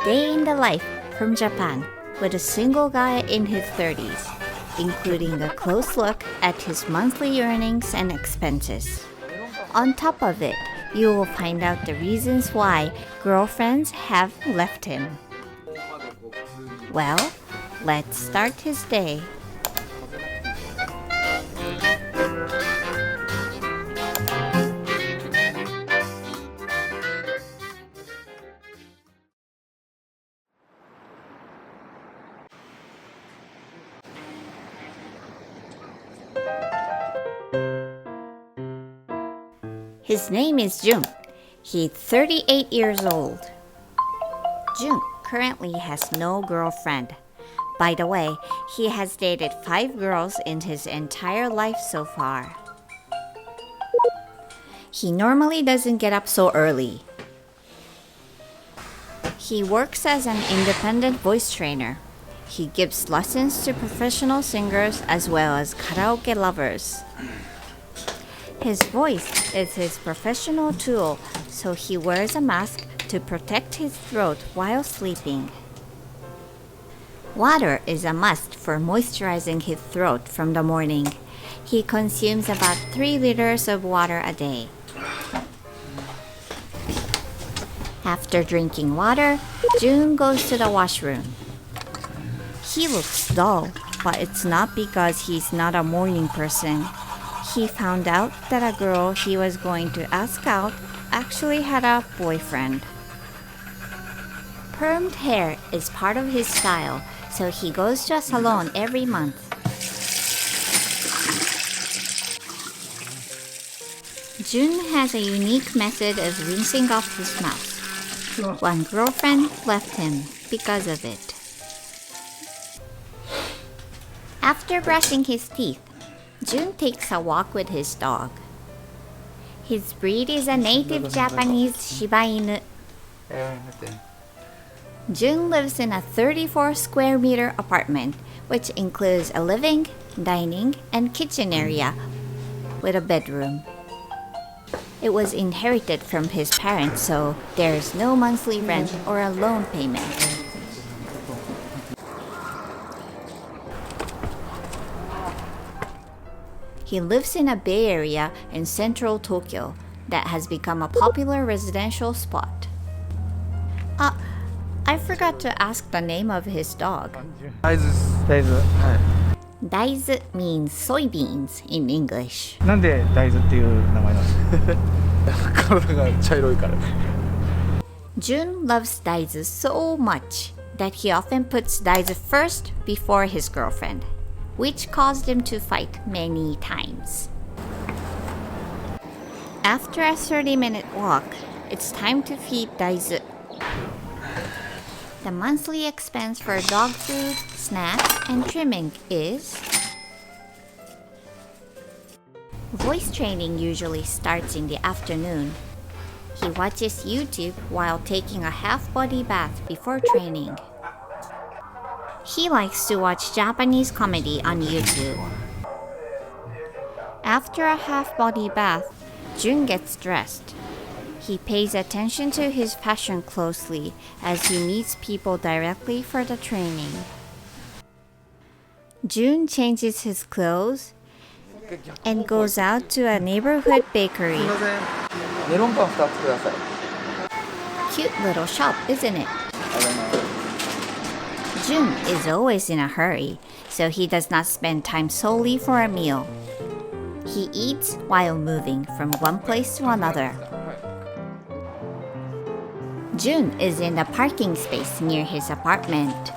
Day in the life from Japan with a single guy in his 30s, including a close look at his monthly earnings and expenses. On top of it, you will find out the reasons why girlfriends have left him. Well, let's start his day. His name is Jun. He's 38 years old. Jun currently has no girlfriend. By the way, he has dated 5 girls in his entire life so far. He normally doesn't get up so early. He works as an independent voice trainer. He gives lessons to professional singers as well as karaoke lovers. His voice is his professional tool, so he wears a mask to protect his throat while sleeping. Water is a must for moisturizing his throat from the morning. He consumes about 3 liters of water a day. After drinking water, Jun goes to the washroom. He looks dull, but it's not because he's not a morning person. He found out that a girl he was going to ask out actually had a boyfriend. Permed hair is part of his style, so he goes to a salon every month. Jun has a unique method of rinsing off his mouth. One girlfriend left him because of it. After brushing his teeth, Jun takes a walk with his dog. His breed is a native Japanese Shiba Inu. Jun lives in a 34 square meter apartment, which includes a living, dining, and kitchen area with a bedroom. It was inherited from his parents, so there's no monthly rent or a loan payment. He lives in a bay area in central Tokyo that has become a popular residential spot. I forgot to ask the name of his dog. Daizu means soybeans in English. なんで大豆っていう名前なんですか？体が茶色いから。Jun loves Daizu so much that he often puts Daizu first before his girlfriend, which caused him to fight many times. After a 30-minute walk, it's time to feed Daizu. The monthly expense for dog food, snacks, and trimming is... Voice training usually starts in the afternoon. He watches YouTube while taking a half-body bath before training. He likes to watch Japanese comedy on YouTube. After a half-body bath, Jun gets dressed. He pays attention to his fashion closely as he meets people directly for the training. Jun changes his clothes and goes out to a neighborhood bakery. メロンパン2つください。 Cute little shop, isn't it? Jun is always in a hurry, so he does not spend time solely for a meal. He eats while moving from one place to another. Jun is in the parking space near his apartment.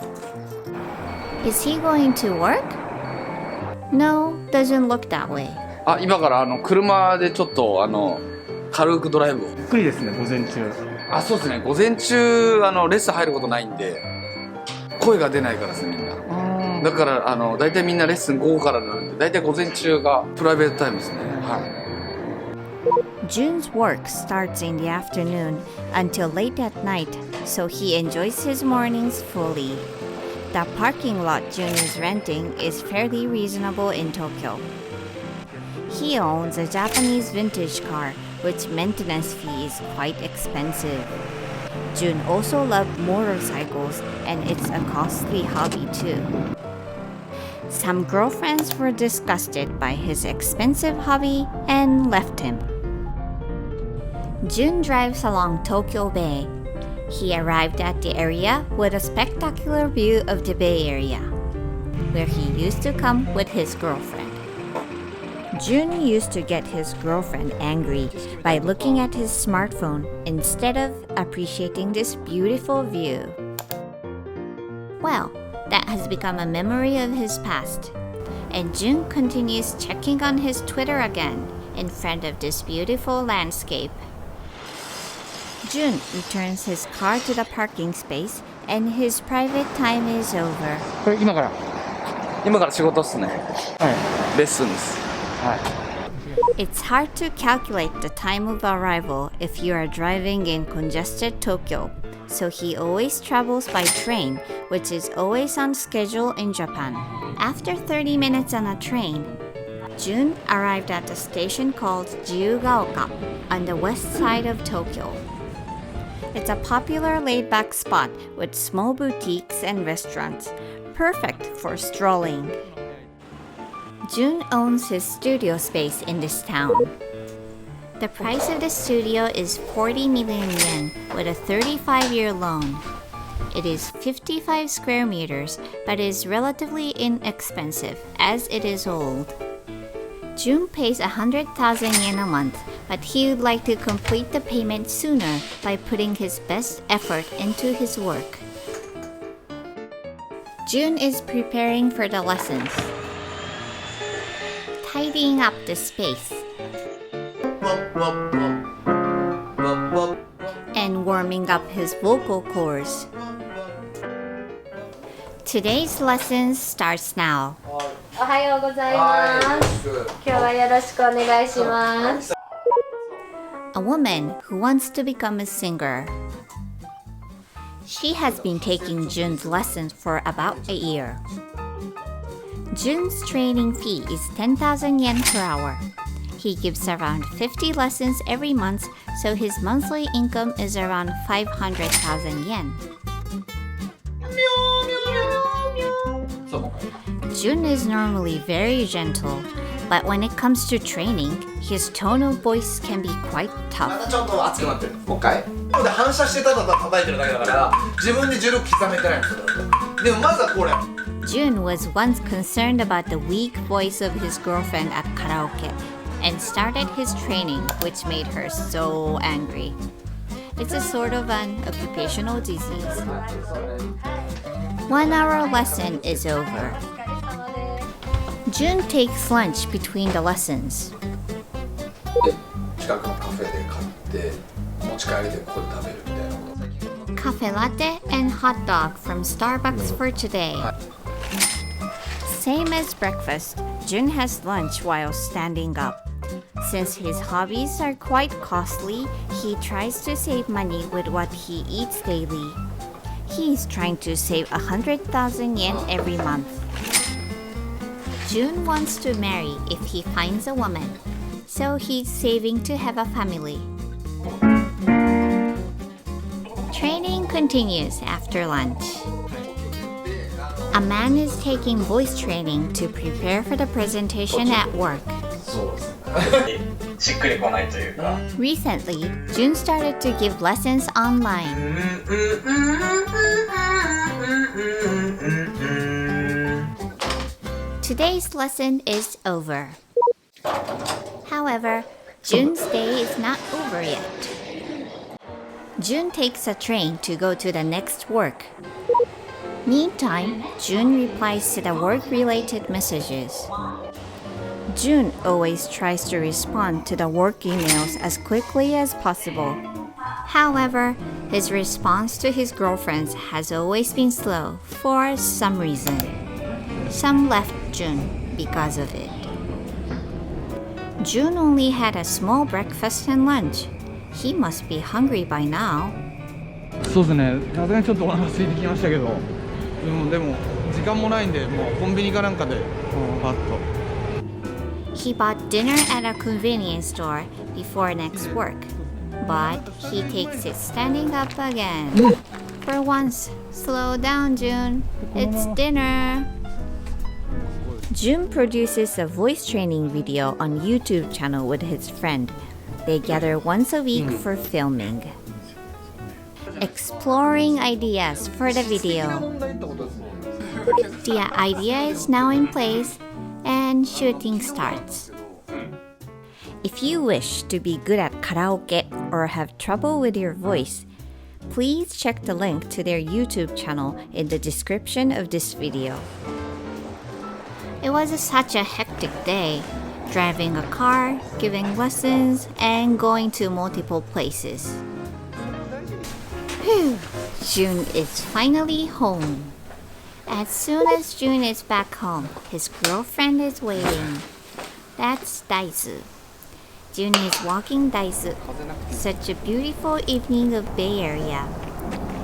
Is he going to work? No, doesn't look that way. あ、今から車でちょっと軽くドライブを。ゆっくりですね、午前中。あ、そうですね。午前中レッスン入ることないんで、声が出ないからですね、みんな。だから大体みんなレッスン午後からなんで、大体午前中がプライベートタイムですね。はい。Jun's work starts in the afternoon until late at night, so he enjoys his mornings fully. The parking lot Jun is renting is fairly reasonable in Tokyo. He owns a Japanese vintage car, which maintenance fee is quite expensive. Jun also loved motorcycles, and it's a costly hobby too. Some girlfriends were disgusted by his expensive hobby and left him. Jun drives along Tokyo Bay. He arrived at the area with a spectacular view of the Bay Area, where he used to come with his girlfriend. Jun used to get his girlfriend angry by looking at his smartphone instead of appreciating this beautiful view. Well, that has become a memory of his past, and Jun continues checking on his Twitter again in front of this beautiful landscape. Jun returns his car to the parking space, and his private time is over. これ今から今から仕事っすね。はレッスンです。いはい It's hard to calculate the time of arrival if you are driving in congested Tokyo, so he always travels by train, which is always on schedule in Japan. After 30 minutes on a train, Jun arrived at a station called Jiyugaoka on the west side of Tokyo. It's a popular laid-back spot with small boutiques and restaurants, perfect for strolling. Jun owns his studio space in this town. The price of the studio is 40 million yen with a 35-year loan. It is 55 square meters, but is relatively inexpensive as it is old. Jun pays 100,000 yen a month, but he would like to complete the payment sooner by putting his best effort into his work. Jun is preparing for the lessons, tidying up the space, and warming up his vocal cords. Today's lesson starts now. おはようございます。今日はよろしくお願いします。 A woman who wants to become a singer. She has been taking Jun's lessons for about a year. Jun's training fee is 10,000 yen per hour. He gives around 50 lessons every month, so his monthly income is around 500,000 yen. Jun is normally very gentle, but when it comes to training, his tone of voice can be quite ま tough. たちょっと熱くなってる。もう一回。なので反射してただ叩いてるだけだから自分で重力刻めてないんですよ。でもまずはこれ。 Jun was once concerned about the weak voice of his girlfriend at karaoke and started his training, which made her so angry. It's a sort of an occupational disease. 1 hour lesson is over. Jun takes lunch between the lessons. 近くのカフェで買って持ち帰りでここで食べるみたいなこと。 Cafe latte and hot dog from Starbucks for today. Same as breakfast, Jun has lunch while standing up. Since his hobbies are quite costly, he tries to save money with what he eats daily. He is trying to save 100,000 yen every month. Jun wants to marry if he finds a woman, so he's saving to have a family. Training continues after lunch. A man is taking voice training to prepare for the presentation at work. しっくりこないというか。 Recently, Jun started to give lessons online. Today's lesson is over. However, Jun's day is not over yet. Jun takes a train to go to the next work. Meantime, Jun replies to the work-related messages. Jun always tries to respond to the work emails as quickly as possible. However, his response to his girlfriends has always been slow for some reason. Some left Jun because of it. Jun only had a small breakfast and lunch. He must be hungry by now. そうですね、さすがにちょっとお腹空いてきましたけど、でも時間もないんで、もうコンビニかなんかで、パッと。 He bought dinner at a convenience store before next work. but he takes it standing up again. For once, slow down, Jun. It's dinner. Jun produces a voice training video on YouTube channel with his friend. They gather once a week for filming. Exploring ideas for the video. The idea is now in place and shooting starts. If you wish to be good at karaoke or have trouble with your voice, please check the link to their YouTube channel in the description of this video. It was such a hectic day, driving a car, giving lessons, and going to multiple places. Phew, Jun is finally home. As soon as Jun is back home, his girlfriend is waiting. That's Daisu. Jun is walking Daisu. Such a beautiful evening of Bay Area.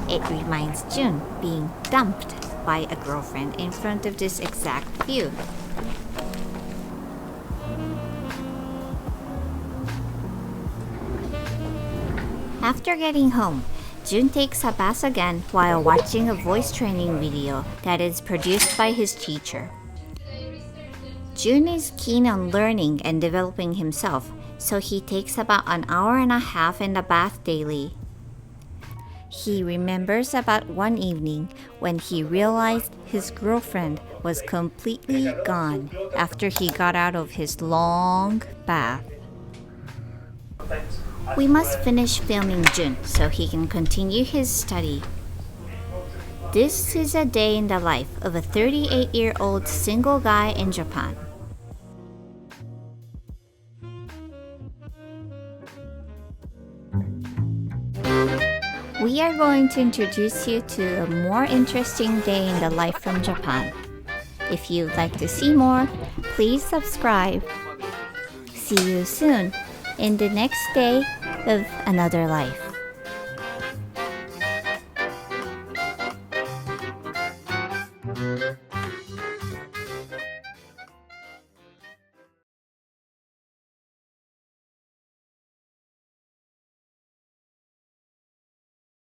It reminds Jun being dumped by a girlfriend in front of this exact view. After getting home, Jun takes a bath again while watching a voice training video that is produced by his teacher. Jun is keen on learning and developing himself, so he takes about an hour and a half in the bath daily. He remembers about one evening when he realized his girlfriend was completely gone after he got out of his long bath. We must finish filming Jun so he can continue his study. This is a day in the life of a 38-year-old single guy in Japan. We are going to introduce you to a more interesting day in the life from Japan. If you'd like to see more, please subscribe. See you soon in the next day of another life.